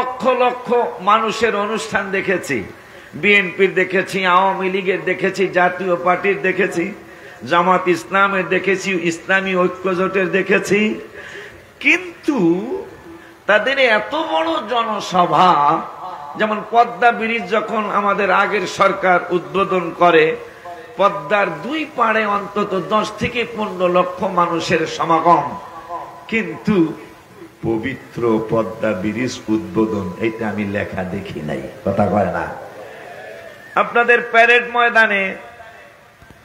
লক্ষ লক্ষ মানুষের অনুষ্ঠান দেখেছি, বিএনপির দেখেছি, আওয়ামী লীগের দেখেছি, জাতীয় পার্টির দেখেছি, জামাত ইসলামের দেখেছি, ইসলামী ঐক্যজোটের দেখেছি, কিন্তু তাদের এত বড় জনসভা, যেমন পদ্মা ব্রিজ যখন আমাদের আগের সরকার উদ্বোধন করে, পদ্মার দুই পাড়ে অন্তত 10 থেকে 15 লক্ষ মানুষের সমাগম, কিন্তু পবিত্র পদ্মা ব্রিজ উদ্বোধন এটা আমি লেখা দেখি নাই। কথা কয় না? আপনাদের প্যারেড ময়দানে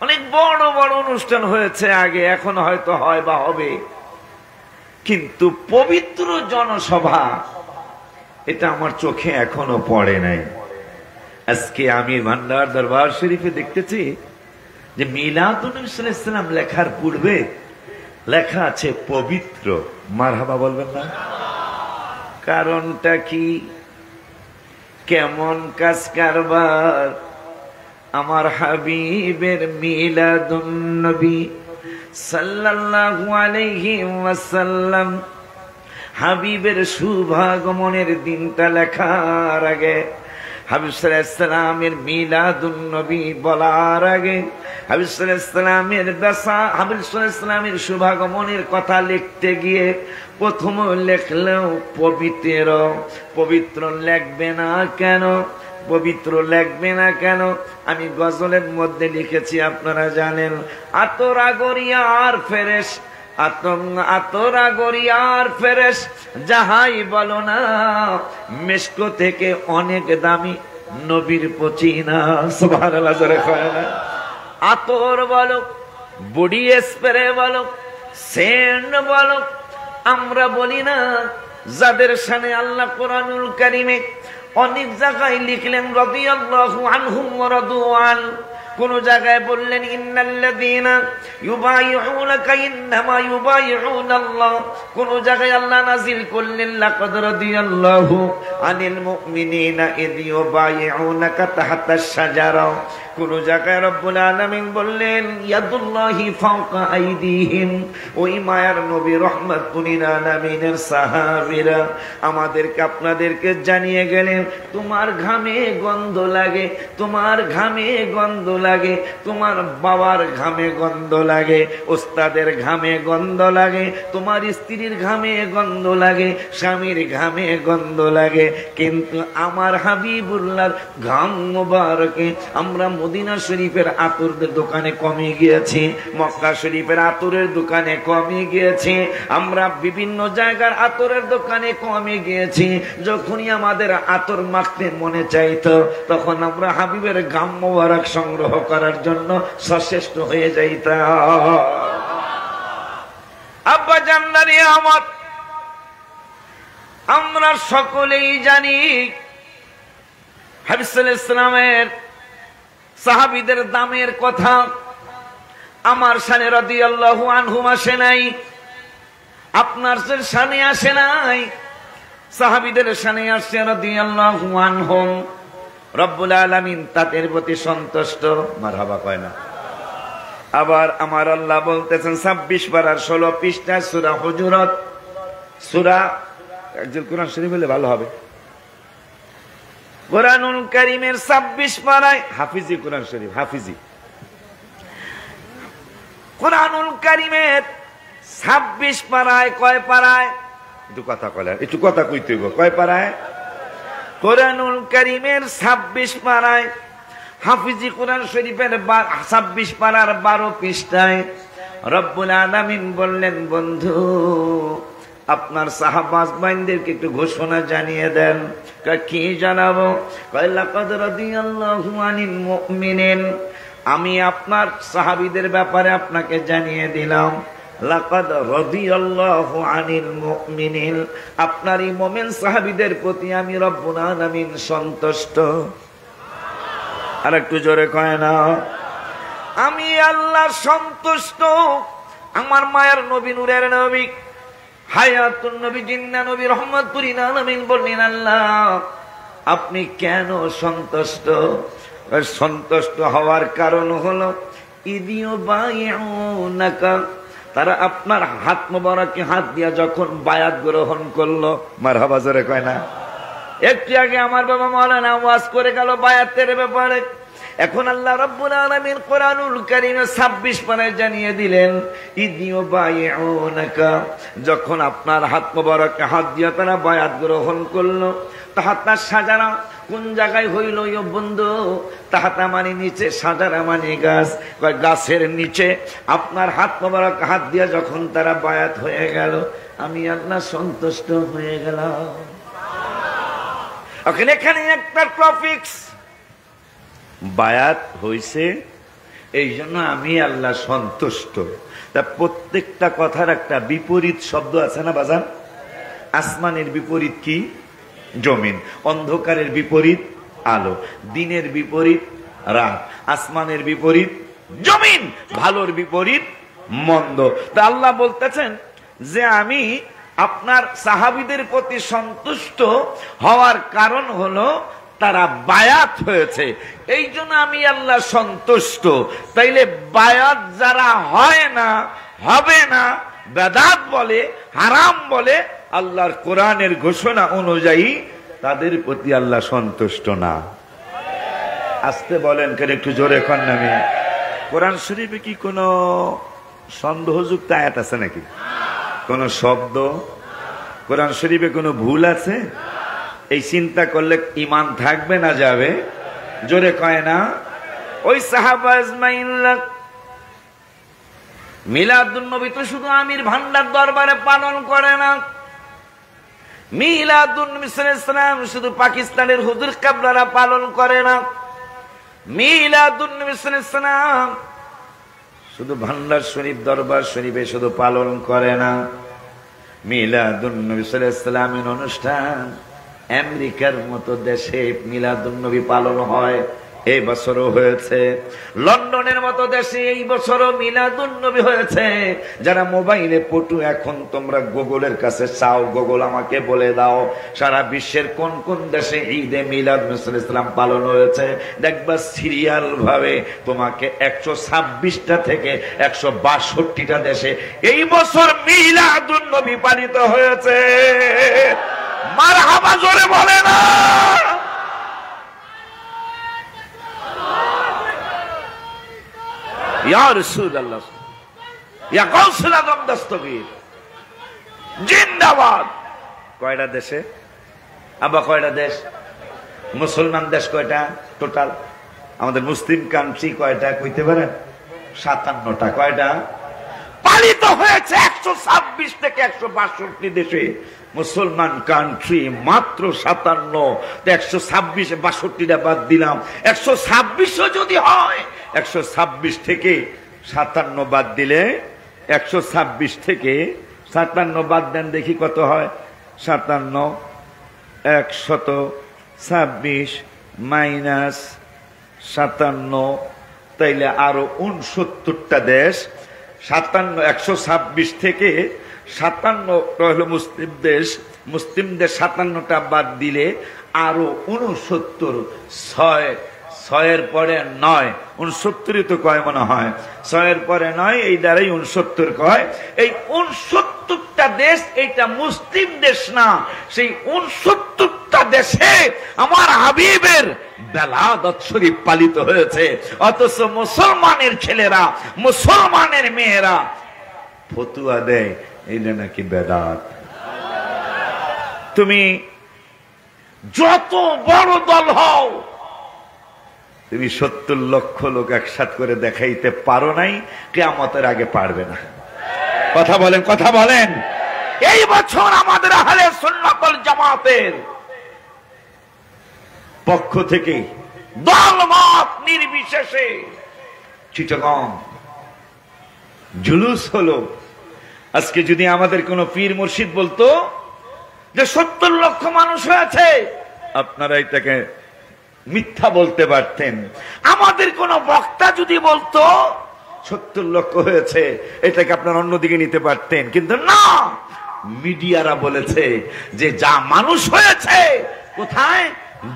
অনেক বড় বড় অনুষ্ঠান হয়েছে আগে, এখন হয়তো হয় বা হবে, কিন্তু পবিত্র জনসভা এটা আমার চোখে এখনো পড়ে নাই। আজকে আমির ভান্ডার দরবার শরীফে দেখতেছি যে মিলাদুন নবী সাল্লাল্লাহু আলাইহি ওয়াসাল্লাম লেখার পূর্বে লেখা আছে পবিত্র। মারহাবা বলবেন না? কারণটা কি? কেমন কাজ কারবার? আমার হাবিবের মিলাদুন নবী সাল্লাল্লাহু আলাইহি ওয়াসাল্লাম, হাবিবের শুভাগমনের দিনটা লেখার আগে, হাবিব সাল্লাল্লাহু আলাইহি ওয়াসাল্লামের মিলাদুন নবী বলার আগে, হাবিব সাল্লাল্লাহু আলাইহি ওয়াসাল্লামের হাবিব সাল্লাল্লাহু আলাইহি ওয়াসাল্লামের শুভাগমনের কথা লিখতে গিয়ে প্রথম লেখলেও পবিত্র। পবিত্র লিখবে না কেন? পবিত্র লিখবে না কেন? আমি গজলের মধ্যে লিখেছি, আপনারা জানেন, আতরা গরিয়ার ফেরেশ, আতরা গরিয়ার ফেরেশ যাহাই বলো না, মেশকো থেকে অনেক দামি নবীর পচিনা। সুবহানাল্লাহ, জোরে কয় না? আতর বলো, বডি স্প্রে বলো, সেন্ট বলো, আমরা বলি না? যাদের শানে আল্লাহ কোরআনুল কারীমে অনেক জায়গায় লিখলেন রাদিয়াল্লাহু আনহুম ওয়া রাদু আন, কোন জায়গায় বললেন ইন্নাল্লাযীনা ইউবাইউনাকা ইন্নামা ইউবাইউনাল্লাহ, কোন জায়গায় আল্লাহ নাযিল করলেন লাকাদ রাদিয়াল্লাহু আনিল মুমিনিনা ইয ইউবাইউনাকা তাহতাশ শাজারা, কোন জায়গায় রব্বুল আলামিন বললেন ইয়াদুল্লাহি ফাওকা আইদিহিম। ওই মায়ার নবী রাহমাতুল লিল আলামিনের সাহাবীরা আমাদেরকে আপনাদেরকে জানিয়ে গেলেন, তোমার ঘামে গন্ধ লাগে, তোমার ঘামে গন্ধ লাগে, তোমার বাবার ঘামে গন্ধ লাগে, ওস্তাদের ঘামে গন্ধ লাগে, তোমার স্ত্রীর ঘামে গন্ধ লাগে, স্বামীর ঘামে গন্ধ লাগে, কিন্তু আমার হাবিবুল্লাহর ঘাম মোবারকে আমরা মদিনা শরীফের আতরের দোকানে কমে গিয়েছি, মক্কা শরীফের আতরের দোকানে কমে গিয়েছি, আমরা বিভিন্ন জায়গার আতরের দোকানে কমে গিয়েছি। যখনই আমাদের আতর মাখতে মনে চাইতো, তখন আমরা হাবিবের ঘাম মোবারক সংগ্রহ করার জন্য সচেষ্ট হয়ে যাইতাম। আব্বা জান্নারি আমার, আমরা সকলেই জানি হাবিব সাল্লাল্লাহু আলাইহি ওয়াসাল্লামের সাহাবীদের দামের কথা আমার শানে রাদিয়াল্লাহু আনহুম আসে নাই, আপনার শানে আসে নাই, সাহাবীদের শানে আসে রাদিয়াল্লাহু আনহুম। রব্বুল আলামিন তাদের প্রতি সন্তুষ্ট। মারহাবা কয় না? আবার আমার আল্লাহ বলতেছেন 26 পারার 16 পৃষ্ঠা সূরা হুজুরাত, সূরা, একজন কোরআন শরীফ বলে ভালো হবে, কোরআনুল কারীমের 26 পারায়, হাফিজি কোরআন শরীফ, হাফিজি কোরআনুল কারীমের 26 পারায়, কয় পারায়? একটু কথা কয়, একটু কথা কইতে হইব, কয় পারায়? কোরআনুল কারীমের 26 পারায়, হাফিজি কোরআন শরীফের 26 পারার 12 পৃষ্ঠায় রব্বুল আলামিন বললেন, বন্ধু আপনার সাহাবাজবাইনদেরকে একটু ঘোষণা জানিয়ে দেন। কি জানাবো? কয় লাকাদ রাদিয়াল্লাহু আনিল মুমিনিন, আমি আপনার সাহাবীদের ব্যাপারে আপনাকে জানিয়ে দিলাম, লাকাদ রাদিয়াল্লাহু আনিল মুমিনিন, আপনার এই মুমিন সাহাবীদের প্রতি আমি রব্বুল আলামিন সন্তুষ্ট। আর একটু জোরে কয় না? আমি আল্লাহ সন্তুষ্ট। আমার মায়ের নবী, নূরের নবী, হায়াতুন নবী, জিন্না নবী, রহমাতুল লিল আলামিন বললেন, আল্লাহ আপনি কেন সন্তুষ্ট? সন্তুষ্ট হওয়ার কারণ হলো ইদিও বাইউনাকা, তারা আপনার হাত মোবারকে হাত দিয়া যখন বায়াত গ্রহণ করলো। মারহাবা, জোরে কয় না? একটু আগে আমার বাবা মাওলানা ওয়াজ করে গেল বায়াতের ব্যাপারে। এখন আল্লাহ রাব্বুল আলামিন কোরআনুল কারীমে 26 পারায় জানিয়ে দিলেন, ইদিও বায়উনাকা, যখন আপনার হাত মোবারকে হাত দিয়ে তারা বায়াত গ্রহণ করলো, তাহাতা সাজারা কোন জায়গায় হইল বন্ধু? তাহাতা মানে নিচে, সাজারা মানে গাছ, গাছের নিচে আপনার হাত মোবারক হাত দিয়ে যখন তারা বায়াত হয়ে গেল, আমি আল্লাহ সন্তুষ্ট হয়ে গেলাম। এখানে একটা টপিকস, বায়াত হইছে এই জন্য আমি আল্লাহ সন্তুষ্ট। তা প্রত্যেকটা কথার একটা বিপরীত শব্দ আছে না বাজান? আসমানের বিপরীত কি? জমিন। অন্ধকারের বিপরীত আলো, দিনের বিপরীত রাত, আসমানের বিপরীত জমিন, ভালোর বিপরীত মন্দ। তা আল্লাহ বলতেছেন যে আমি আপনার সাহাবীদের প্রতি সন্তুষ্ট হওয়ার কারণ হলো তারা বায়াত হয়েছে, এই জন্য আমি আল্লাহ সন্তুষ্ট। তাইলে বায়াত যারা হয় না, হবে না, বেদাত বলে, হারাম বলে, আল্লাহর কোরআনের ঘোষণা অনুযায়ী তাদের প্রতি আল্লাহ সন্তুষ্ট না। আসতে বলেন কেন, একটু জোরে কর না। আমি কোরআন শরীফে কি কোনো সন্দেহযুক্ত আয়াত আছে নাকি? কোন শব্দ কোরআন শরীফে কোনো ভুল আছে? এই চিন্তা করলে ঈমান থাকবে না যাবে? জোরে কয় না। ওই সাহাবা আজমাইন মিলাদুন নবী তো শুধু আমির ভান্ডার দরবারে পালন করে না, মিলাদুন নবী সাল্লাল্লাহু আলাইহি ওয়াসাল্লাম শুধু পাকিস্তানের হুজুর কাবলারা পালন করে না, মিলাদুন নবী সাল্লাল্লাহু আলাইহি ওয়াসাল্লাম শুধু ভান্ডার শরীফ দরবার শরীফে শুধু পালন করে না, মিলাদুন নবী সাল্লাল্লাহু আলাইহি ওয়াসাল্লামের অনুষ্ঠান আমেরিকার মতো দেশে মিলাদুন নবী পালন হয়। এই বছরও হয়েছে। লন্ডনের মতো দেশে এই বছরও মিলাদুন নবী হয়েছে। যারা মোবাইলে পটু, এখন তোমরা গুগলের কাছে চাও, গুগল আমাকে বলে দাও সারা বিশ্বের কোন কোন দেশে ঈদে মিলাদ ইসলাম পালন হয়েছে। দেখবা সিরিয়াল ভাবে তোমাকে 126টা থেকে 162টা দেশে এই বছর মিলাদুন নবী পালিত হয়েছে। মারহাবা জোরে বলে না। ইয়া রাসূলুল্লাহ, ইয়া গাউসুল আযম দস্তগীর জিন্দাবাদ। কয়টা দেশে? আবার কয়টা দেশ? মুসলমান দেশ কয়টা টোটাল? আমাদের মুসলিম কান্ট্রি কয়টা কইতে পারেন? 57টা। কয়টা পালিত হয়েছে? 126 থেকে 162 দেশে মুসলমান কান্ট্রি মাত্র 57। 126 62টা বাদ দিলাম, 126ও যদি হয়, 126 থেকে 57 বাদ দিলে 126 থেকে 57 বাদ দেন দেখি কত হয়। 57 126 মাইনাস 57, তাইলে আরো 69টা দেশ। 126 থেকে 57 হলো মুসলিম দেশ। মুসলিম দেশ 57টা বাদ দিলে আরো 69। 6 পরে 9, 69ই তো কয় মনে হয়। 6 পরে 9, এই দ্বারাই 69 কয়। এই 69টা দেশ এইটা মুসলিম দেশ না। সেই 69টা দেশে আমার হাবিবের বেলাদত শরীফ পালিত হয়েছে। অথচ মুসলমানের ছেলেরা, মুসলমানের মেয়েরা ফতুয়া দেয় এইটা নাকি বেদাত। তুমি যত বড় দল হও, তুমি 70 লক্ষ লোক একসাথ করে দেখাইতে পারো নাই, কিয়ামতের আগে পারবে না। কথা বলেন, কথা বলেন। এই বছর আমাদের আহলে সুন্নাত ওয়াল জামাতের পক্ষ থেকে দলমত নির্বিশেষে চিটাগং জুলুস হলো। আজকে যদি আমাদের কোন পীর মুর্শিদ বলতো যে 70 লক্ষ মানুষ হয়েছে, আপনারা এটাকে মিথ্যা বলতে পারতেন। আমাদের কোন বক্তা যদি বলতো 70 লক্ষ হয়েছে, এটাকে আপনারা অন্যদিকে নিতে পারতেন। কিন্তু না, মিডিয়ারা বলেছে যে যা মানুষ হয়েছে কোথায়?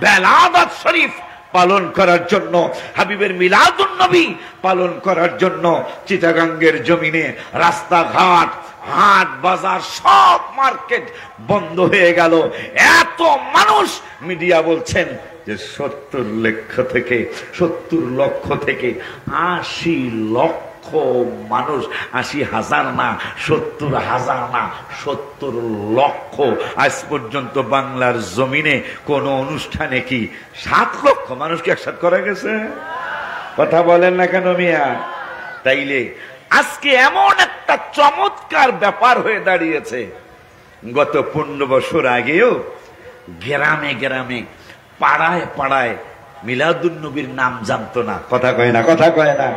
বেলাদত শরীফ পালন করার জন্য, হাবিবের মিলাদুন নবী পালন করার জন্য চিটাগাঙ্গের জমিনে রাস্তাঘাট, হাট বাজার, সব মার্কেট বন্ধ হয়ে গেল। এত মানুষ মিডিয়া বলছেন যে 70 লক্ষ থেকে 80 লক্ষ মানুষ, 80,000 না, 70,000 না, 70 লক্ষ। আজ পর্যন্ত বাংলার জমিনে কোন অনুষ্ঠানে কি 7 লক্ষ মানুষকে একসাথে করা গেছে? কথা বলেন না কেন মিয়া? তাইলে আজকে এমন একটা চমৎকার ব্যাপার হয়ে দাঁড়িয়েছে, গত 15 বছর আগেও গ্রামে গ্রামে পাড়ায় পাড়ায় মিলাদুন নবীর নাম জানতো না। কথা কয় না, কথা কয় না।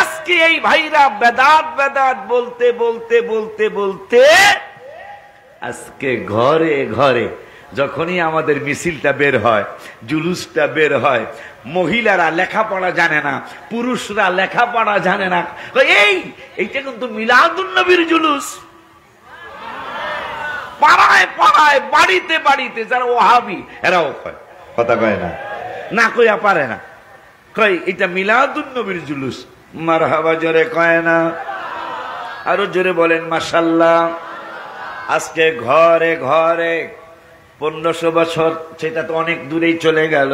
আজকে এই ভাইরা বেদাত বেদাত বলতে বলতে বলতে বলতে আজকে ঘরে ঘরে যখনই আমাদের মিছিলটা বের হয়, জুলুসটা বের হয়, মহিলারা লেখাপড়া জানে না, পুরুষরা লেখাপড়া জানে না, এইটা কিন্তু মিলাদুন নবীর জুলুস। পাড়ায় পাড়ায় বাড়িতে বাড়িতে যারা ওহাবি এরাও কয়, কথা কয় না, না কইয়া পারে না, কয় এটা মিলাদুন নবীর জুলুস। মারহাবা জোরে কয় না? আরো জোরে বলেন মাশাআল্লাহ। আজকে ঘরে ঘরে 1500 বছর, সেটা তো অনেক দূরেই চলে গেল,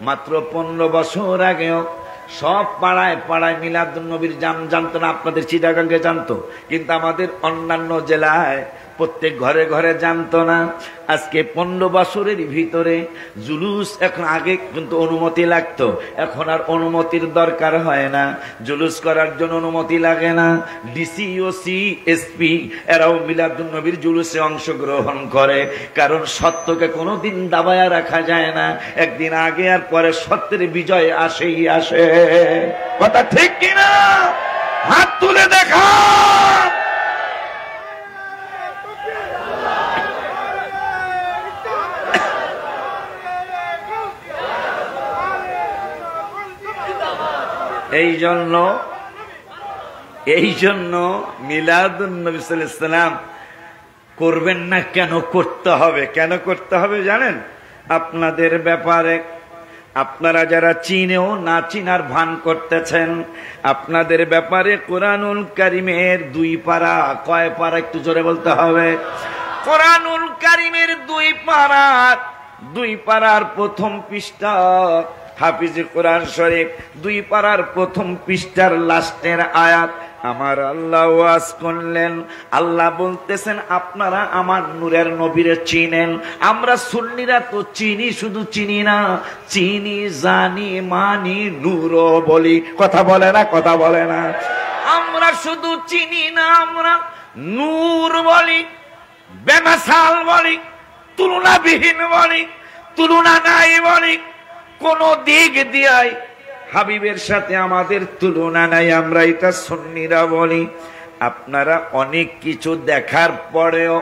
মাত্র 15 বছর আগেও সব পাড়ায় পাড়ায় মিলাদুন নবীর জানতো না। আপনাদের চিটাগাঙ্গে জানতো, কিন্তু আমাদের অন্যান্য জেলায় প্রত্যেক ঘরে ঘরে জানতো না। আজকে 15 বছরের ভিতরে জুলুস, এখন আগে কিন্তু অনুমতি লাগতো, এখন আর অনুমতির দরকার হয় না। জুলুস করার জন্য অনুমতি লাগে না। ডিসি, ওসি, এসপি এরাও মিলাদুন নবীর জুলুসে অংশগ্রহণ করে, কারণ সত্যকে কোনোদিন দাবায়া রাখা যায় না। একদিন আগে আর পরে সত্যের বিজয় আসেই আসে। কথা ঠিক কিনা? হাত তুলে দেখা। এই জন্য মিলাদুন নবী সাল্লাল্লাহু আলাইহি ওয়াসাল্লাম করবেন না। কেন করতে হবে? কেন করতে হবে জানেন? আপনাদের ব্যাপারে আপনারা যারা চিনেও না চিনার ভান করতেছেন, আপনাদের ব্যাপারে কোরআনুল কারীমের 2 পারা, কয় পারা একটু জোরে বলতে হবে? কোরআনুল কারীমের 2 পারার প্রথম পৃষ্ঠা, হাফিজে কোরআন শরীফ 2 পারার প্রথম পৃষ্ঠার লাস্টের আয়াত আমার আল্লাহ ওয়াজ করলেন। আল্লাহ বলতেছেন, আপনারা আমার নূরের নবীরে চিনেন। আমরা সুন্নিরা তো চিনি, শুধু চিনি না, চিনি, জানি, মানি, নূরও বলি। কথা বলে না, কথা বলে না? আমরা শুধু চিনি না, আমরা নূর বলি, বেমাসাল বলি, তুলনাবিহীন বলি, তুলনা নাই বলি। কোন দিক দিয়ে হাবিবের সাথে আমাদের তুলনা নাই, আমরা এটা সুন্নিরা বলি। আপনারা অনেক কিছু দেখার পরেও,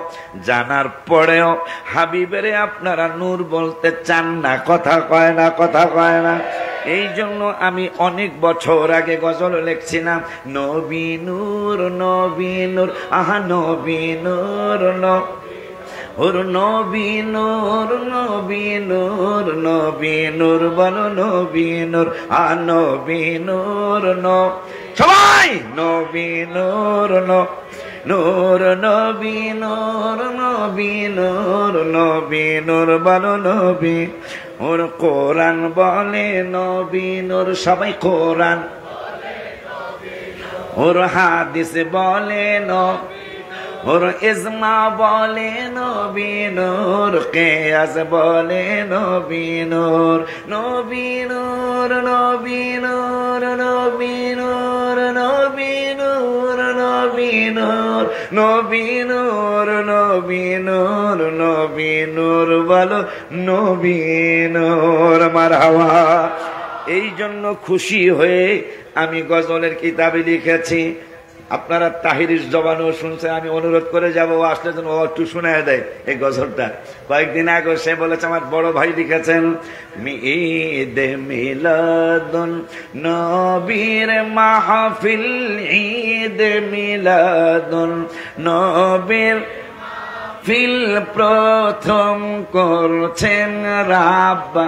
জানার পরেও হাবিবেরে আপনারা নূর বলতে চান না। কথা কয় না, কথা কয় না? এই জন্য আমি অনেক বছর আগে গজল লিখছিলাম, নবী নূর, নবী নূর, আহা নবী নূর, ওর নবী নূর, নবী নূর, নবী নূর, বলো নবী নূর, আ নবী নূর, সবাই নবী নূর, নূর, নবী নূর, নবী নূর, নবী নূর, বলো নবী। ওর কোরআন বলে নবী নূর, সবাই কোরআন, ওর হাদিস বলে নবী, ওর ইজমা বলে নবী নূর, কিয়াস বলে নবী নূর, নবী নূর, নবী নূর, নবী নূর, নবী নূর, নবী নূর, নবী নূর, নবী নূর, নবী নূর, বলো নবী নূর। মারহাবা। এই জন্য খুশি হয়ে আমি গজলের কিতাবে লিখেছি, আপনারা তাহিরির জবানও শুনছেন, আমি অনুরোধ করে যাবো আসলে যেন ও একটু শুনে দেয় এই গজলটা। কয়েকদিন আগে সে বলেছে, আমার বড় ভাই লিখেছেন, ঈদে মিলাদুন নবীর মাহফিল, ঈদে মিলাদুন নবীর ফিল প্রথম করছেন রাব্বা,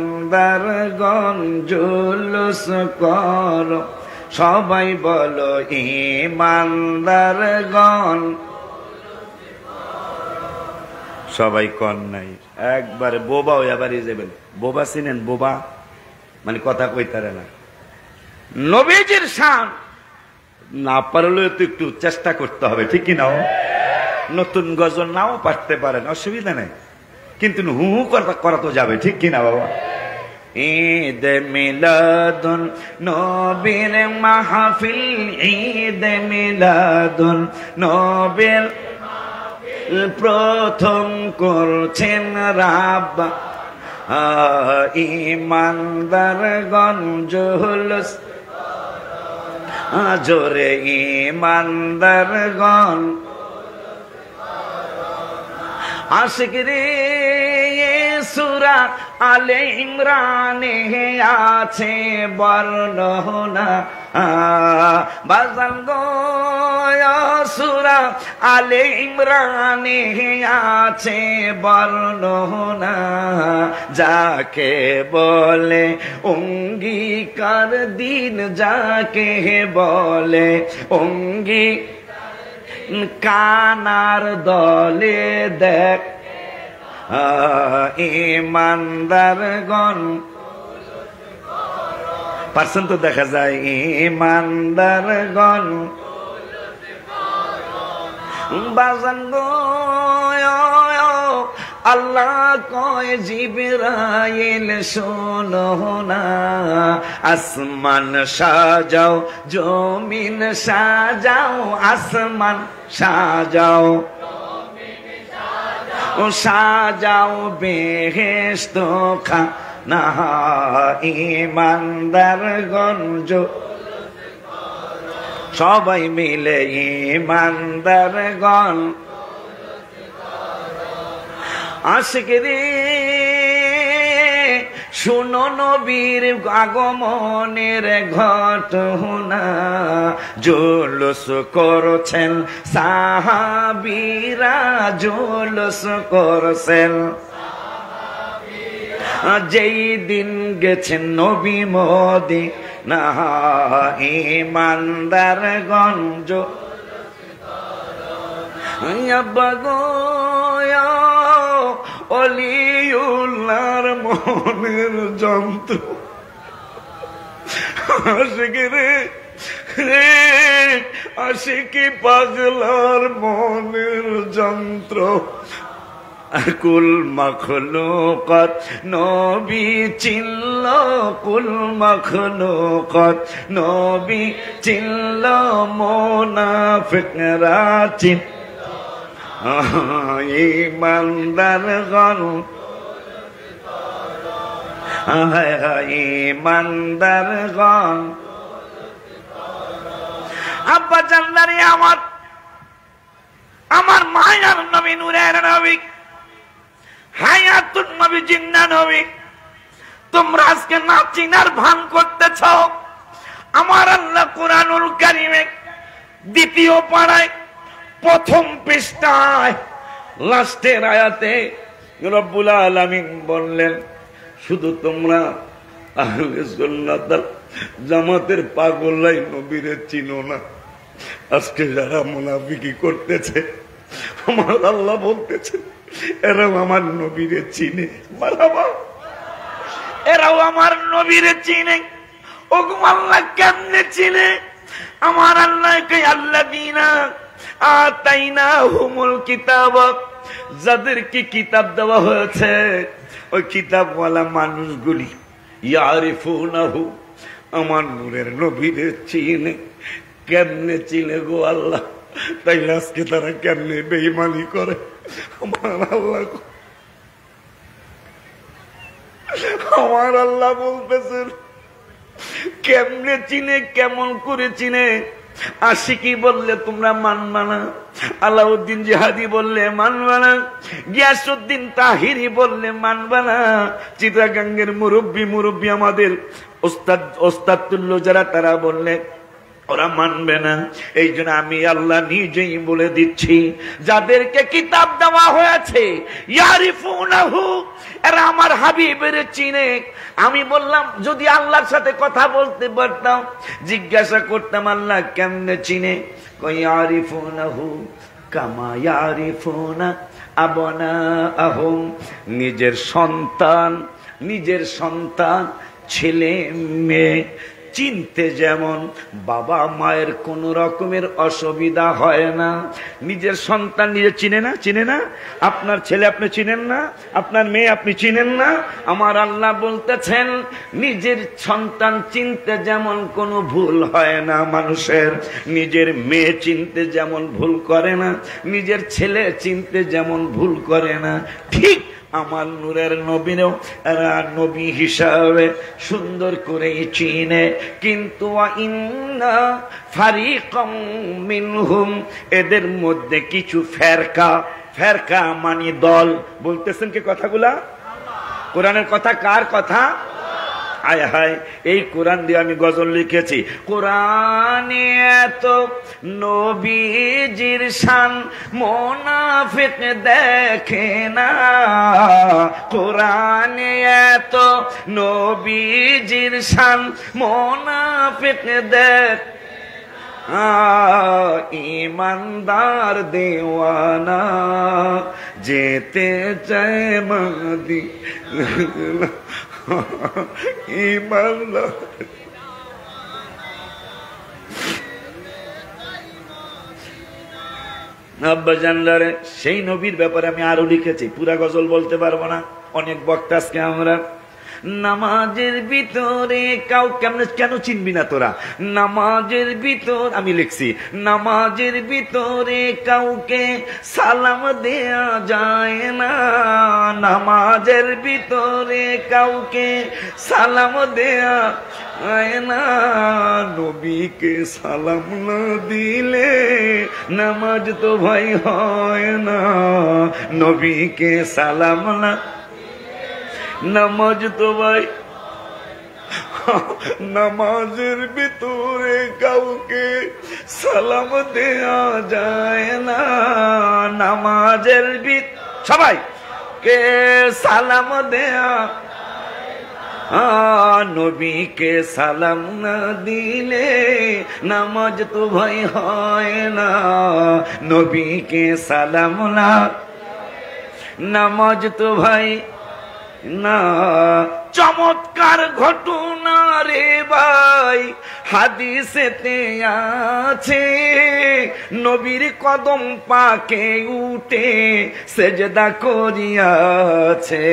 ইমানদারগণ জুলুস করো, সবাই বলো ইমানদারগণ, সবাই কন নাই, একবারে বোবা হইয়া বাড়ি যাবেন। বোবা চিনেন? বোবা মানে কথা কইতারে না। নবীজির শান না পারলেও তো একটু চেষ্টা করতে হবে, ঠিক কি না? নতুন গজল নাও পারতে পারেন, অসুবিধা নেই, কিন্তু হু হু করা তো যাবে, ঠিক কিনা বাবা? ঈদ মিলাদুন নবীর মাহফিল, ঈদ মিলাদুন নবীর প্রথম করছেন রাব, ইমানদারগণ জুলুস জোরে, ইমানদারগণ আশিক রে। সূরা আলে ইমরানে আছে বর্ণনা, বাজান গো সূরা আলে ইমরানে আছে বর্ণনা, যাকে বলে অঙ্গীকার দিন, যাকে বলে অঙ্গী কানার দলে দেখ, ইমানদারগণ পার্সেন্ট তো দেখা যায়, ইমানদারগণ বাজান গো আল্লাহ কয় জিবরাইল শোনো না, আসমান সাজাও জমিন সাজাও, আসমান সাজাও সাজাও বেহেশত খানা, ইমানদারগণ সবাই মিলে, ইমানদারগণ আশিক রে। শুনো নবীর আগমনের ঘটনা, জুলুস করছেন সাহাবীরা, জুলুস করছেন যেই দিন গেছেন নবী মদিনা, ইমানদারগণ অলিউল্লাহর মনের যন্ত্র, আশিক রে আশিকি পাগলার মনের যন্ত্র, কুল মখলুকাত নবী চিনল, কুল মখলুকাত নবী চিনল, মুনাফিকরা চিনল, ইমানদারগণ ইমানদারগণ। আব্বা জানদারি আমার মায়ার নবী, নূরের নবী, হায়াতুন নবী, জিন্দা নবী, তোমরা আজকে না চিনার ভান করতেছ। আমার আল্লাহ কুরআনুল কারীমে দ্বিতীয় পারায় প্রথম পৃষ্ঠায় লাস্টের আয়াতে রব্বুল আলামিন বললেন, শুধু তোমরা আহলে সুন্নাত জামাতের পাগলরাই নবীরে চিনো না। আজকে যারা মুনাফিকি করতেছে, আমার আল্লাহ বলতেছে এরাও আমার নবীরে চিনে, এরাও আমার নবীরে চিনে। ওগো আল্লাহ কেমনে চিনে? আমার আল্লাহ কে আল্লাযীনা আতাইনাহুমুল কিতাব, যাদেরকে কিতাব দেওয়া হয়েছে ওই কিতাবওয়ালা মানুষগুলি ইয়ারিফুনাহু, আমার নূরের নবীরে চিনে। কেমনে চিনে গো আল্লাহ? তাই আজকে তারা কেমনে বেঈমানি করে? আমার আল্লাহ বলতেছেন কেমনে চিনে, কেমন করে চিনে? আশিকি বললে তোমরা মানবা না, আলাউদ্দিন জিহাদি বললে মানবা না, গিয়াসউদ্দিন তাহিরি বললে মানবা না, চিটাগাঙ্গের মুরব্বী আমাদের ওস্তাদ তুল্য যারা, তারা বললে ওরা মানবে না। এই জন্য আমি আল্লাহ নিজেই বলে দিচ্ছি, যাদেরকে কিতাব দেওয়া হয়েছে ইয়ারিফুনাহু, এরা আমার হাবিবের চিনে। আমি বললাম যদি আল্লাহর সাথে কথা বলতে পারতাম, জিজ্ঞাসা করতাম আল্লাহ কেমনে চিনে? ইয়ারিফুনাহু কামা ইয়ারিফুনা আবনাআহুম, নিজের সন্তান ছেলে মেয়ে চিনতে যেমন বাবা মায়ের কোন রকমের অসুবিধা হয় না, নিজের সন্তান নিজে চিনে না। আপনার ছেলে আপনি চিনেন না, আপনার মেয়ে আপনি চিনেন না। আমার আল্লাহ বলতেছেন নিজের সন্তান চিনতে যেমন কোনো ভুল হয় না মানুষের, নিজের মেয়ে চিনতে যেমন ভুল করে না, নিজের ছেলে চিনতে যেমন ভুল করে না, ঠিক আমার নূরের নবীও এরা নবী হিসাবে সুন্দর করে চিনে। কিন্তু ইন্না ফারিকাম মিনহুম, এদের মধ্যে কিছু ফেরকা মানে দল, বলতেছেন কি কথাগুলা? কোরআনের কথা, কার কথা? আয় হায়, এই কোরআন দিয়ে আমি গজল লিখেছি। কোরআনে এত নবীজির শান মুনাফিক দেখে না, কোরআনে এত নবীজির শান মুনাফিক দেখ, ইমানদার দেওয়ানা যেতে চায় মদিনা, ইমানদার। আব্বাজানরা, সেই নবীর ব্যাপারে আমি আরো লিখেছি, পুরা গজল বলতে পারবো না, অনেক বক্তা আজকে আমরা। নামাজের ভিতরে কেন চিনবি না তোরা? নামাজের ভিতর আমি লিখছি, নামাজের ভিতরে কাউকে সালাম দেয়া যায় না, নামাজের ভিতরে কাউকে সালাম দেয়া যায় না, নবীকে সালাম না দিলে নামাজ তো ভাই হয় না, নবীকে সালাম না নামাজ তো ভাই। নামাজের ভিতরে কাউকে সালাম দেয়া যায় না, নামাজের সবাই কে সালাম দেয়া, নবীকে সালাম না দিলে নামাজ তো ভাই হয় না, নবীকে সালাম না নামাজ তো ভাই না। চমৎকার ঘটনা রে ভাই হাদিসেতে আছে, নবীর কদম পাকে উঠে সেজদা করিয়াছে।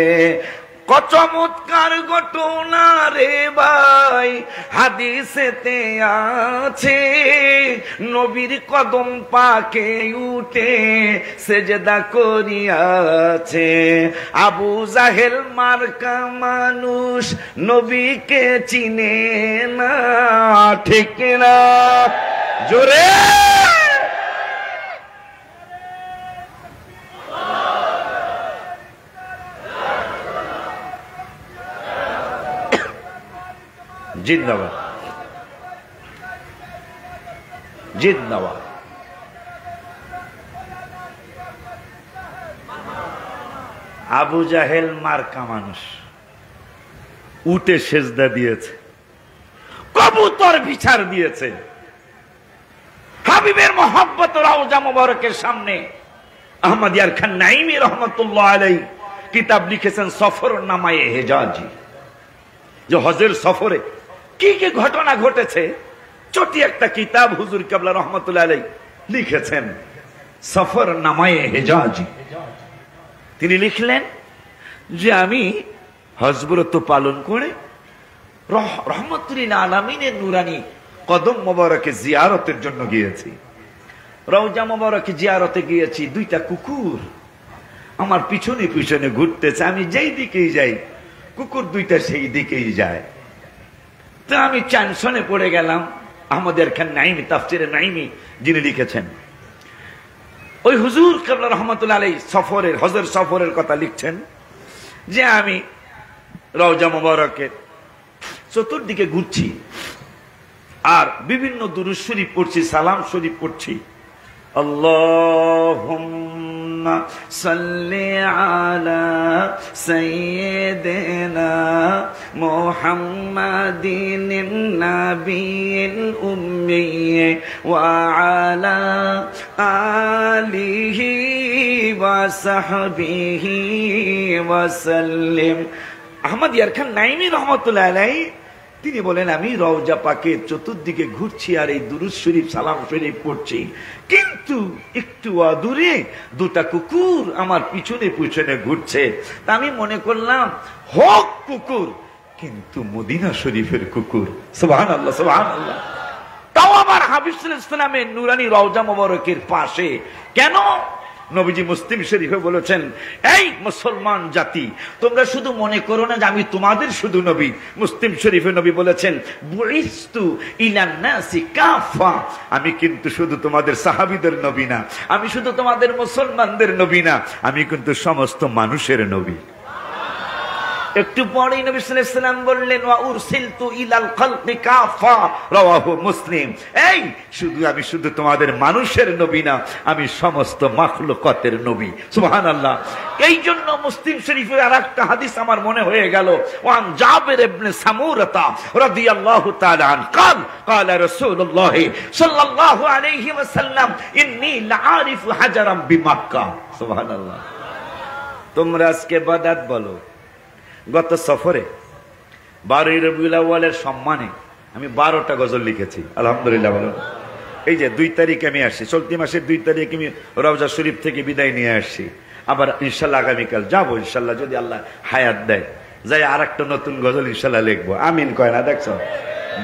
চমৎকার ঘটনা রে ভাই হাদিসেতে আছে, নবীর কদম পাকে উঠে সেজদা করিয়াছে। আবু জাহেল মার্কা মানুষ নবীকে চিনে না, ঠিক না? জোরে জিন্দাবাদ, জিন্দাবাদ। আবু জাহেল মার্কা মানুষ উঠে সেজদা দিয়েছে, কবুতর বিচার দিয়েছে, হাবিবের মোহাব্বত রওজা মুবারকের সামনে। আহমদ ইয়ার খান নাইমি রহমতুল্লাহ আলাইহি কিতাব লিখেছেন সফরনামায়ে হেজাজি, যে হজের সফরে কি কি ঘটনা ঘটেছে, ছোটি একটা কিতাব হুজুর কেবলা রহমতুল্লাহ আলাইহি লিখেছেন, সফরনামায়ে হেজাজি। তিনি লিখলেন যে আমি হজব্রত পালন করে রহমতুল্লিল আলামিনের নুরানি কদম মোবারকে জিয়ারতের জন্য গিয়েছি। রওজা মোবারকে জিয়ারতে গিয়েছি, দুইটা কুকুর আমার পিছনে পিছনে ঘুরতেছে, আমি যেই দিকেই যাই কুকুর দুইটা সেই দিকেই যায়। তো আমি টেনশনে পড়ে গেলাম। আহমদের খান নাইমি তাফসিরে নাইমি যিনি লিখেছেন, ওই হুজুর কেবলা রহমতুল্লাহ আলাইহি সফরের হজের সফরের কথা লিখছেন যে আমি রওজা মুবারকের চতুর্দিকে ঘুরছি আর বিভিন্ন দুরূদ শরীফ পড়ছি, সালাম শরীফ পড়ছি। আল্লাহুম্মা সাল্লি আলা সাইয়্যিদিনা মুহাম্মাদিন নাবিয়িল উম্মি ওয়া আলা আলিহি ওয়া সাহবিহি ওয়া সাল্লিম। আহমদ ইয়ারখান নাইমি রহমাতুল্লাহ আলাইহি তিনি বলেন, আমি রওজা পাকের চতুর্দিকে ঘুরছি আর এই দুরূদ শরীফ সালাম শরীফ পড়ছি, কিন্তু একটু অদূরে দুটা কুকুর আমার পিছনে পিছনে ঘুরছে। তা আমি মনে করলাম হক কুকুর, কিন্তু মদিনা শরীফের কুকুর। সুবহানাল্লাহ, সুবহানাল্লাহ। তাও আমার হাবিব সাল্লাল্লাহু আলাইহি ওয়াসাল্লামের নুরানি রওজা মোবারকের পাশে। কেন? নবীজি মুসলিম শরীফে বলেছেন, এই মুসলমান জাতি, তোমরা শুধু মনে করো না যে আমি তোমাদের শুধু নবী। মুসলিম শরীফে নবী বলেছেন, বুইস্তু ইলান নাসি কাফা, আমি কিন্তু শুধু তোমাদের সাহাবীদের নবী না, আমি শুধু তোমাদের মুসলমানদের নবী না, আমি কিন্তু সমস্ত মানুষের নবী। একটু পরেই নবী সাল্লাল্লাহু আলাইহি ওয়াসাল্লাম বললেন, ওয়া উরসিলতু ইলাল খালকি কাফা, রাওয়াহু মুসলিম। এই আমি শুধু তোমাদের মানুষের নবী না, আমি সমস্ত মাখলুকাতের নবী। সুবহানাল্লাহ। এই জন্য মুসলিম শরীফের আরেকটা হাদিস আমার মনে হয়ে গেল, ওয়ান জাবির ইবনে সামুরাতা রাদিয়াল্লাহু তাআলা আন قال قال رسول الله সাল্লাল্লাহু আলাইহি ওয়াসাল্লাম, ইন্নী লাআরিফু হাজারাম বিমাক্কা। সুবহানাল্লাহ। তোমরা আজকে বাদাত বলো, গত সফরে 12 রবিউল আউয়ালের সম্মানে আমি 12টা গজল লিখেছি, আলহামদুলিল্লাহ। বলো, এই যে 2 তারিখে আমি আসছি, চলতি মাসের 2 তারিখে আমি রওজা শরীফ থেকে বিদায় নিয়ে আসছি। আবার ইনশাল্লাহ আগামীকাল যাবো, ইনশাল্লাহ যদি আল্লাহ হায়াত দেয়, যাই আর একটা নতুন গজল ইনশাল্লাহ লিখবো। আমিন কয় না? দেখছো,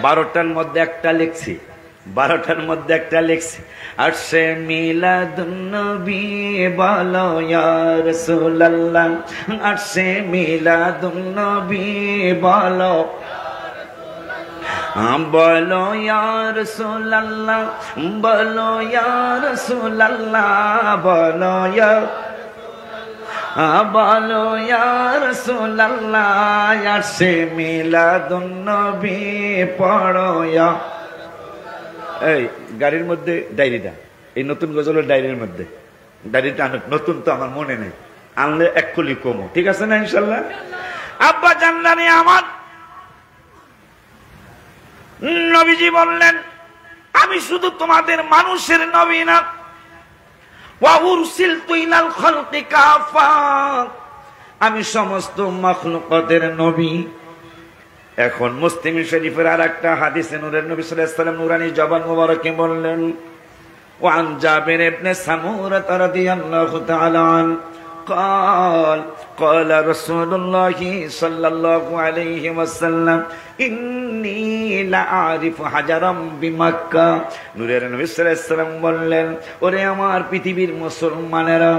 12টার মধ্যে একটা লিখছি, 12টার মধ্যে একটা লিখছি, আর সে মিলাদুন নবী বলো ইয়া রাসূলুল্লাহ, আর সে মিলাদুন নবী বলো, বলো ইয়া রাসূলুল্লাহ, বলো ইয়া রাসূলুল্লাহ, বলো ইয়া, বলো ইয়া রাসূলুল্লাহ, আর সে মিলাদুন নবী পড়ো ইয়া। এই গাড়ির মধ্যে ডায়েরিটা, এই নতুন গজলের ডায়েরির মধ্যে, ডায়েরিটা নতুন তো আমার মনে নেই, আনলে এক কলি কমো, ঠিক আছে না ইনশাল্লাহ? আব্বা জানলানি আমার নবীজি বললেন, আমি শুধু তোমাদের মানুষের নবী না, ওয়া উরসিলতু ইলাল খালকি কাফা, আমি সমস্ত মাখলুকাতের নবী। এখন মুসলিম শরীফের আরেকটা হাদিসে নূরের নবী সাল্লাল্লাহু আলাইহি ওয়াসাল্লাম নুরানি জবান মুবারকে বললেন, ওয়ান জাবির ইবনে সামুরা রাদিয়াল্লাহু তাআলা আন قال قال رسول الله صلى الله عليه وسلم إني لأعرف حجرا بمكة। নূরের নবী সাল্লাল্লাহু আলাইহি ওয়াসাল্লাম বললেন, ওরে আমার পৃথিবীর মুসলমানেরা,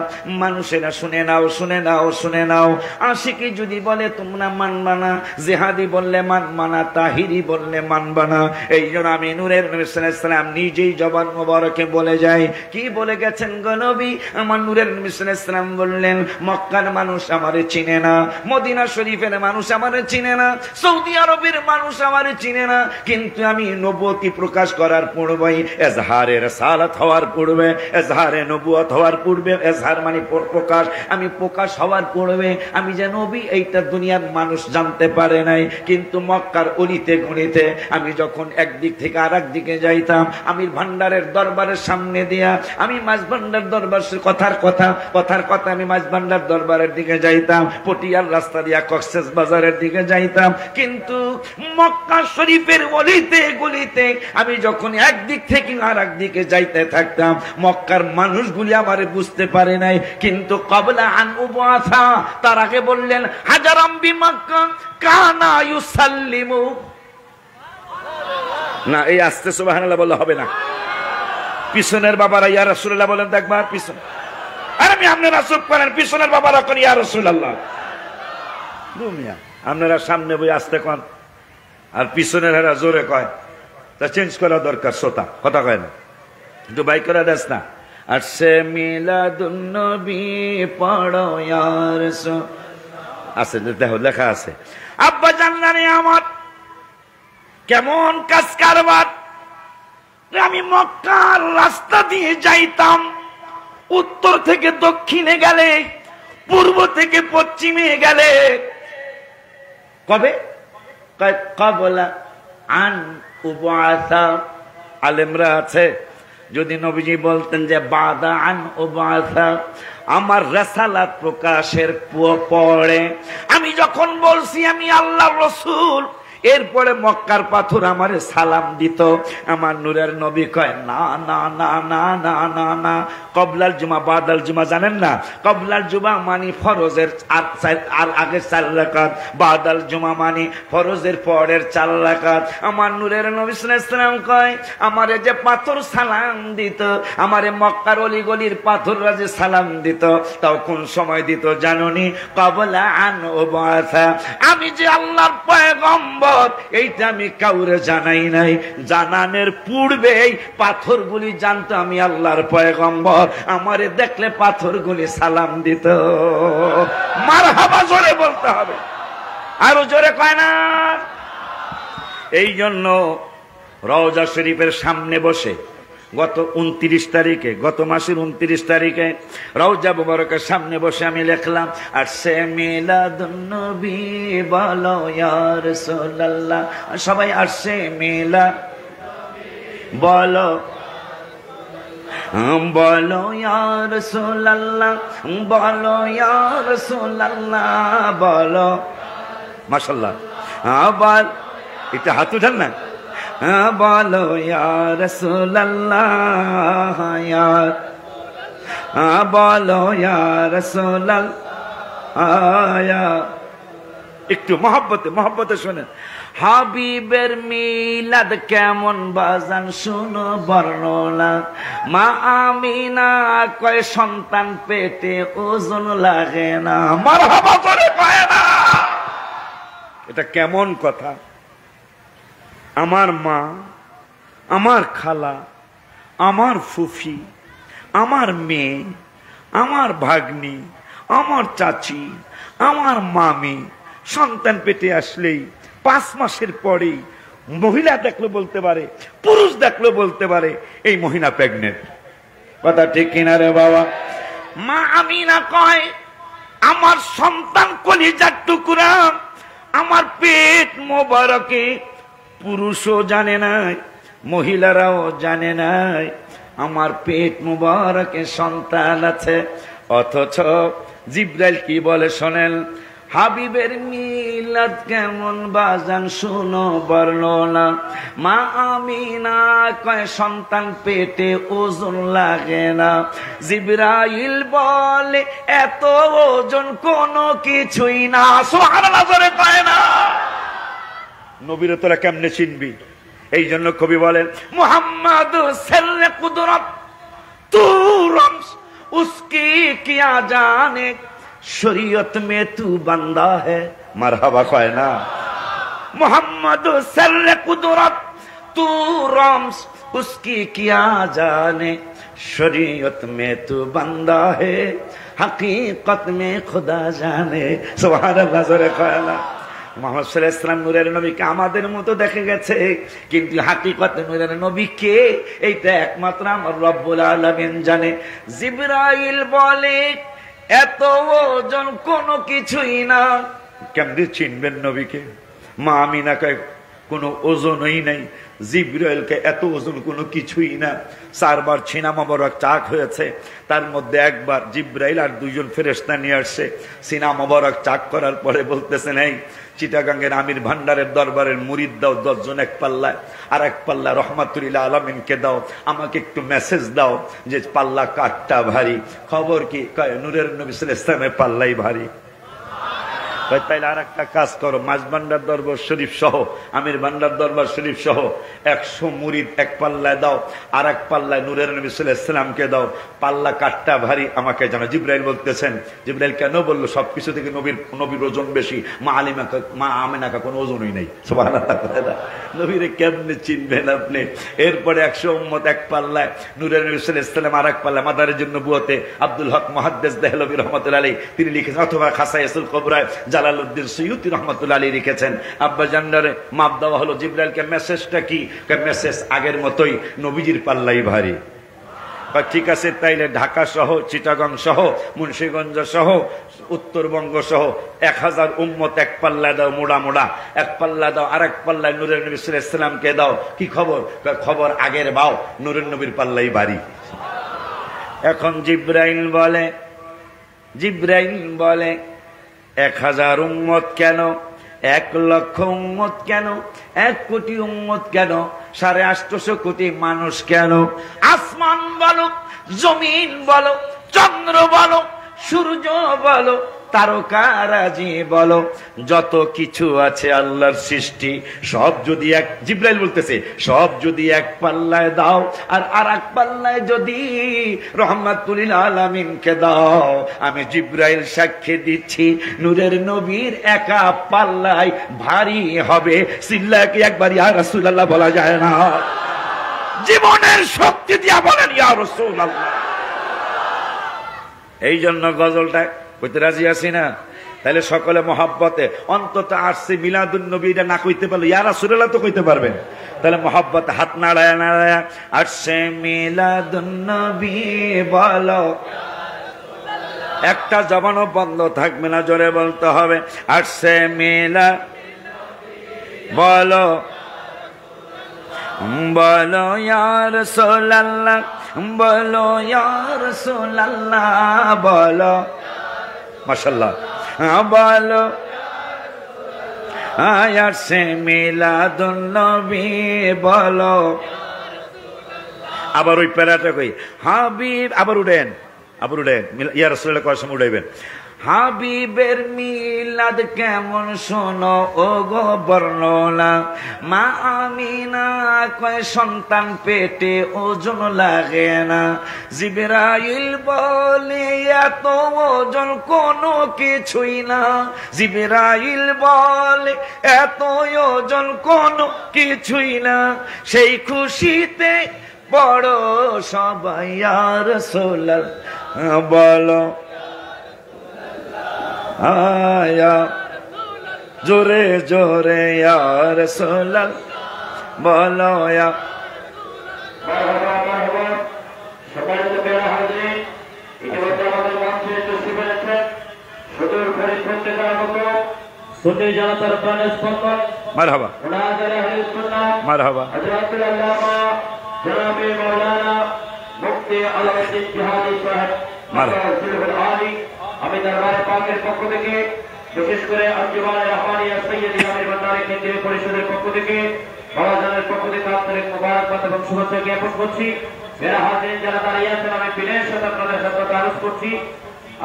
মানুষেরা শুনে নাও, শুনে নাও, শুনে নাও। আশিকি যদি বলে তোমরা মানবা না, জিহাদি বললে মানবা না, তাহিরি বললে মানবা না। এই জন্য আমি নূরের নবী সাল্লাল্লাহু আলাইহি ওয়াসাল্লাম নিজেই জবান মোবারকে বলে যাই। কি বলে গেছেন গো নবী? আমার নূরের নবী সাল্লাল্লাহু আলাইহি ওয়াসাল্লাম বললেন, মক্কার মানুষ আমারে চিনে না, মদিনা শরীফের মানুষ আমারে চিনে না, সৌদি আরবের মানুষ আমারে চিনে না, কিন্তু আমি নবুয়তি প্রকাশ করার পূর্বেই, এজহারে রিসালাত হওয়ার পূর্বে, এজহারে নবুয়ত হওয়ার পূর্বে, এজহার মানে প্রকাশ, আমি প্রকাশ হওয়ার পূর্বে আমি যে নবী এইটা দুনিয়ার মানুষ জানতে পারে নাই। কিন্তু মক্কার অলিতে গলিতে আমি যখন একদিক থেকে আর একদিকে যাইতাম, আমির ভান্ডারের দরবারের সামনে দিয়া আমি মাঝ ভান্ডার দরবার, কথার কথা আমি মাঝ ভান্ডার দরবারের দিকে যাইতাম, পটিয়ার রাস্তা দিয়া কক্সেস বাজারের দিকে যাইতাম। কিন্তু মক্কা শরীফের অলিতে গলিতে আমি যখন একদিক থেকে আর একদিকে যাইতে থাকতাম, মক্কার মানুষগুলি আমারে বুঝতে পারে নাই। কিন্তু ক্বাবলা আন উবাসা, তার আগে বললেন হাজারাম বিমাক্কা কানা ইউসাল্লিমু না। এই আস্তে সুবহানাল্লাহ বললে হবে না, পিছনের বাবারা ইয়া রাসূলুল্লাহ বলেন তো একবার, পিছন, আর আমি আপনারা চুপ করেন, পিছনের বাবারা করেন ইয়া রাসূলুল্লাহ। দুমিয়া আপনারা সামনে বই আস্তে কন, আর পিছনের হারা জোরে কয়, তা চেঞ্জ করা দরকার। শ্রোতা কথা কয় না, একটু বাই করে দেস না। আর সে মিলাদুন নবী পড়ো ইয়া রাসূল, আছে দেখো লেখা আছে। আব্বা জানলানি আমার কেমন কাজ কারবার, আমি মক্কার রাস্তা দিয়ে যাইতাম, উত্তর থেকে দক্ষিণে গেলে, পূর্ব থেকে পশ্চিমে গেলে, কবে? ক্বাবলা আন উবআসা। আলেমরা আছে, যদি নবীজি বলতেন যে বাদা আন উবআসা, আমার রাসালাত প্রকাশের পরে, আমি যখন বলছি আমি আল্লাহর রাসূল, এরপরে মক্কার পাথর আমারে সালাম দিত, আমার নূরের নবী কয় না না না না না না না, কবলাল জুমা বাদাল জুমা জানেন না? কবলাল জুমা মানে ফরজের আর আগের 4 রাকাত, বাদাল জুমা মানে ফরজের পরের 4 রাকাত। আমার নূরের নবী সাল্লাল্লাহু আলাইহি ওয়াসাল্লাম কয় আমারে যে পাথর সালাম দিত, আমারে মক্কার অলিগলির পাথররা যে সালাম দিত, তাও কোন সময় দিত জানোনি? ক্বাবলা আন উবআসা। আমি যে আল্লাহর পয়গম্বর এইটা আমি কাউরে জানাই নাই, জানানোর পূর্বেই পাথরগুলি জানতো আমি আল্লাহর পয়গম্বর, আমারে দেখলে পাথরগুলি সালাম দিত। মারহাবা জোরে বলতে হবে, আরো জোরে কয় না? এই জন্য রওজা শরীফের সামনে বসে গত 29 তারিখে, গত মাসের 29 তারিখে রওজা মুবারকের সামনে বসে আমি লিখলাম, আর সে মিলাদুন নবী বলো ইয়া রাসূলুল্লাহ। সবাই আসছে মিলাদ বলো, বলো ইয়া রাসূলুল্লাহ, বলো ইয়া রাসূলুল্লাহ, বলো। মাশাআল্লাহ, বল, এটা হাত উঠান না, বলো ইয়া রাসূলুল্লাহ, বলো ইয়া রাসূলুল্লাহ। একটু মহব্বতে শোনেন। হাবিবের মিলাদ কেমন বাজান শুনো বর্ণনা, মা আমিনা কয় সন্তান পেটে ওজন লাগে না। মারহাবা করে কয় না? এটা কেমন কথা? আমার মা, আমার খালা, আমার ফুফি, আমার মেয়ে, আমার ভাগ্নি, আমার চাচি, আমার মামি সন্তান পেটে আসলেই 5 মাসের পরেই মহিলা দেখলে বলতে পারে, পুরুষ দেখলে বলতে পারে এই মহিলা প্রেগনেন্ট। কথা ঠিক কিনা রে বাবা? মা আমিনা কয় আমার সন্তান কলিজার টুকরা, আমার পেট মোবারকে পুরুষও জানে নাই, মহিলারাও জানে নাই আমার পেট মুবারকে সন্তান আছে। অথচ জিব্রাইল কি বলে শোনেন, হাবিবের মিলাদ কেমন বাজান শুনো বর্ণনা, মা আমিনা কয় সন্তান পেটে ওজন লাগে না। জিব্রাইল বলে এত ওজন কোনো কিছুই না। সুবহানাল্লাহ জোরে কয় না? নবীর তোরা কেমনে চিনবি? এই জন্য কবি বলেন মুহাম্মদ সেররে কুদরত তু রমস উসকি কিয়া জানে, শরীয়ত মে তু বান্দা है। মারহাবা কয় না? মুহাম্মদ সেররে কুদরত তু রমস উসকি কিয়া জানে, শরীয়ত মে তু বান্দা है, হकीकत में खुदा जाने। সুবহানাল্লাহ জোরে কয় না? মুহাম্মদ সাল্লাল্লাহু আলাইহি ওয়াসাল্লাম নূরের নবীকে আমাদের মতো দেখে গেছে, কিন্তু হাকিকতে নূরের নবী কে এইটা একমাত্র আমার রব্বুল আলামিন জানে। জিবরাইল বলে এত ওজন কোনো কিছুই না। কেমনে চিনবেন নবীকে? মা আমিনা কয় কোনো ওজনই নাই, জিবরাইলকে এত ওজন কোনো কিছুই না। 4 বার ছিনা মোবারক চাক হয়েছে, তার মধ্যে একবার জিবরাইল আর 2জন ফেরেশতা নিয়ে আসছে। সিনা মোবারক চাক করার পরে বলতেছেন এই চিটাগাঙ্গের আমির ভান্ডারের দরবারের মুরিদ দাও 10 জন এক পাল্লায়, আর এক পাল্লা রহমাতুল্লাহ আলামিনকে দাও, আমাকে একটু মেসেজ দাও যে পাল্লা কাঠটা ভারী। খবর কি? কয় নূরের নবী সাল্লাল্লাহু আলাইহি ওয়াসাল্লামের পাল্লাই ভারী। তাইলে আর একটা কাজ করো, মাঝ ভান্ডার দরবার শরীফ সহ, আমির ভান্ডার দরবার শরীফ সহ 100 মুরিদ এক পাল্লায় দাও, আর এক পাল্লায় নূরের নবী সাল্লাল্লাহু আলাইহি ওয়াসাল্লাম কে দাও, পাল্লা কাঠটা ভারী আমাকে জানো। জিবরাইল বলতেছেন, জিবরাইল কেন বললো? সবকিছু থেকে নবীর ওজন বেশি, মা আমিনা কোনো ওজনই নেই। সুবহানাল্লাহ। নবীরে কেমনে চিনবেন আপনি? এরপরে 100 উম্মত এক পাল্লায়, নূরের নবী সাল্লাল্লাহু আলাইহি ওয়াসাল্লাম আর এক পাল্লায়। মাদারিজুন নবুয়তে আব্দুল হক মুহাদ্দিস দেহলভী রাহমাতুল্লাহ আলাইহি তিনি লিখেছেন, অথবা খাসায়েসুল কুবরা জালালউদ্দিন সুয়ুতি রাহমাতুল্লাহ আলাইহি লিখেছেন, আব্বা জান্নারে মাপ দেওয়া হলো। জিবরাইলকে মেসেজটা কি? মেসেজ আগের মতোই, নবীজির পাল্লাই ভারী। ঠিক আছে, তাইলে ঢাকা সহ, চিটাগং সহ, মুন্সিগঞ্জ সহ, উত্তরবঙ্গ সহ 1000 উম্মত এক পাল্লায় দাও, মোড়া মোড়া এক পাল্লা দাও, আর এক পাল্লায় নূরের নবী সাল্লাল্লাহু আলাইহি ওয়াসাল্লামকে দাও। কি খবর? খবর আগের বাও, নূরের নবীর পাল্লাই বাড়ি। এখন জিব্রাইল বলে 1000 উম্মত কেন, 1 লক্ষ উম্মত কেন, 1 কোটি উম্মত কেন, 850 কোটি মানুষ কেন? আসমান বলো, জমিন বলো, চন্দ্র বলো, সূর্য বলো, তারকারাজি বলো, যত কিছু আছে আল্লাহর সৃষ্টি, সব যদি এক, জিব্রাইল বলতেছে, সব যদি এক পাল্লায় দাও আর আরেক পাল্লায় যদি রহমাতুল লিল আলামিনকে দাও, আমি জিব্রাইল সাক্ষী দিচ্ছি নূরের নবীর একা পাল্লায় ভারী হবে। চিল্লায় কি একবার ইয়া রাসূলুল্লাহ বলা যায় না? জীবনের শক্তি দিয়া বলেন ইয়া রাসূলুল্লাহ। এই জন্য গজলটা কইতে রাজি আছি না? তাহলে সকলে মহব্বতে অন্তত আসছে মিলাদুন নবী, এটা না কইতে পারলো ইয়া রাসূলুল্লাহ তো কইতে পারবেন। তাহলে মহব্বতে হাত নাড়ায়া নাড়ায়া আসছে মিলাদুন নবী বলো, একটা জবানও বন্ধ থাকবে না, জোরে বলতে হবে আসছে মিলা বলো, বলো ইয়া রাসূলুল্লাহ, বলো ইয়া রাসূলুল্লাহ, বলো মাশাআল্লাহ, বলো আসছে মিলাদুন নবী বলো। আবার ওই প্যারাটা কই, হাবিব, আবার উঠেন ইয়া রাসূলুল্লাহ কয় সময় উঠাইবেন। হাবিবের মিলাদ কেমন শোনো ও গো বর্ণনা, মা আমিনা কয় সন্তান পেটে ওজন লাগে না, জিবরাইল বলে এত ওজন কোনো কিছুই না, জিবরাইল বলে এত ওজন কোনো কিছুই না, সেই খুশিতে বড় সবাই ইয়া রাসূলুল্লাহ বলো, আয়া জোরে জোরে ইয়া রাসূলুল্লাহ বলো ইয়া। মারহাবা মারহাবা আমি দরবারে পাকের পক্ষ থেকে, বিশেষ করে আঞ্জুমানে রহমানিয়া সৈয়দ ইমামের ভান্ডারী কেন্দ্রীয় পরিষদের পক্ষ থেকে, বাবাজানের পক্ষ থেকে আন্তরিক মোবারকবাদ এবং শুভেচ্ছা জ্ঞাপন করছি। মেরা হাজির যারা দাঁড়িয়ে আছেন, আমি বিনয়ের সাথে আপনাদের সাথে আরোপ করছি,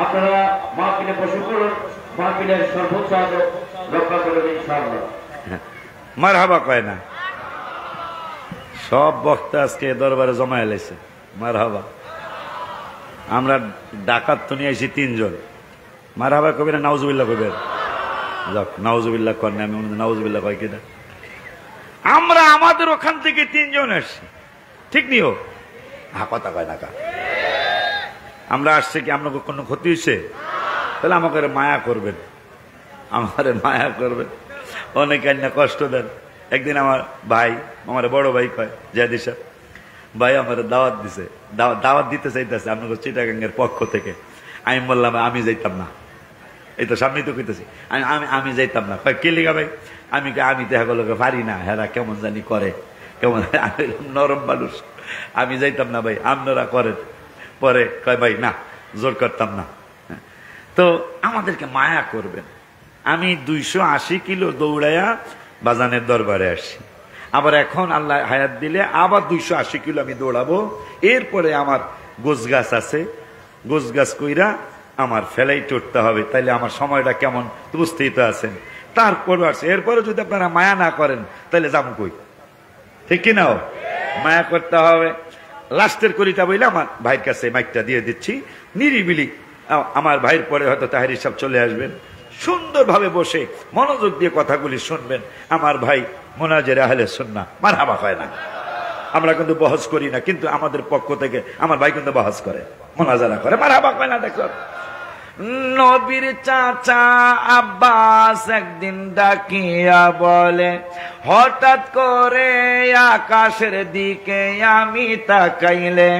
আপনারা মাহফিলে বসে করুন, মাহফিলের সর্বোচ্চ আদব রক্ষা করবেন ইনশাআল্লাহ। মারহাবা কয় না, সব বক্তা আজকে দরবারে জমা এলাইছে। মারহাবা। আমরা ডাকাত তো নিয়ে আইছি 3 জন, মারহাবা কবে না নাউজুবিল্লাহ কবে? যাক, নাউজুবিল্লাহ করেন, আমি নাউজুবিল্লাহ কয় কিনা। আমরা আমাদের ওখান থেকে 3 জন আসছি, ঠিক নিও? হ্যাঁ, কথা কয় না কা। আমরা আসছে কি আপনাকে কোনো ক্ষতি হয়েছে? তাহলে আমাকে মায়া করবেন, আমার মায়া করবেন। অনেকে না কষ্ট দেন। একদিন আমার ভাই, আমার বড় ভাই কয় জায়দি সাহেব, ভাই আমার দাওয়াত দিছে, দাওয়াত দিতে চাইতেছে আপনাকে চিটাগাঙ্গের পক্ষ থেকে। আমি বললাম আমি যাইতাম না, এই তো সামনেই তো কইতেছি, আমি যাইতাম না। কে লিগা ভাই? আমি দেখা গেল পারি না, হেরা কেমন জানি করে, কেমন নরম মানুষ, আমি যাইতাম না ভাই, আপনারা করেন। পরে কয় ভাই না, জোর করতাম না। তো আমাদেরকে মায়া করবেন। আমি 280 কিলো দৌড়াইয়া বাজানের দরবারে আসছি, আবার এখন আল্লাহ হায়াত দিলে আবার 280 কিলো আমি দৌড়াবো। এরপরে আমার গোছ গাছ আছে, গোছ গাছ কইরা আমার ফেলাই টুটতে হবে, তাইলে আমার সময়টা কেমন বুঝতেই তো আছেন। তারপরে আসছে, এরপরে যদি আপনারা মায়া না করেন তাহলে যাবো কই? ঠিক কিনা? মায়া করতে হবে। লাস্টের করিতা বইলে আমার ভাইয়ের কাছে মাইকটা দিয়ে দিচ্ছি, নিরিবিলি আমার ভাইয়ের পরে হয়তো তাহারি সাহেব চলে আসবেন, সুন্দরভাবে বসে মনোযোগ দিয়ে কথাগুলি শুনবেন। আমার ভাই মোনাজের আহলে সুন্নাহ, মারহাবা হয় না। আমরা কিন্তু বহস করি না, কিন্তু আমাদের পক্ষ থেকে আমার ভাই কিন্তু বহস করে, মোনাজারা করে, মারহাবা হয় না। দেখো নবীর চাচা আব্বাস একদিন ডাকিয়া বলে, হঠাৎ করে আকাশের দিকে আমি তাকাইলে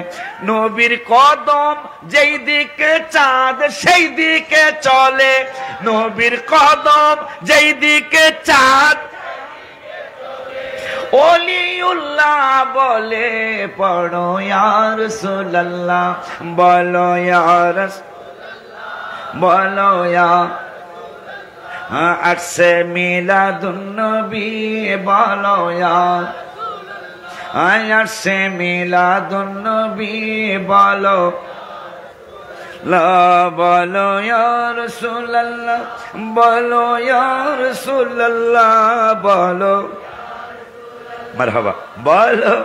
নবীর কদম যেই দিকে চাঁদ সেই দিকে চলে, নবীর কদম যেই দিকে চাঁদ। ওলিউল্লাহ বলে, পড়ো ইয়া রাসূলুল্লাহ, বলো ইয়া রাসূলুল্লাহ, বলো ইয়া। আসছে মিলাদুন নবী, বলো ইয়া। আসছে মিলাদুন নবী, বলো বলো ইয়া রাসূলুল্লাহ, বলো ইয়া রাসূলুল্লাহ, বলো মারহাবা, বলো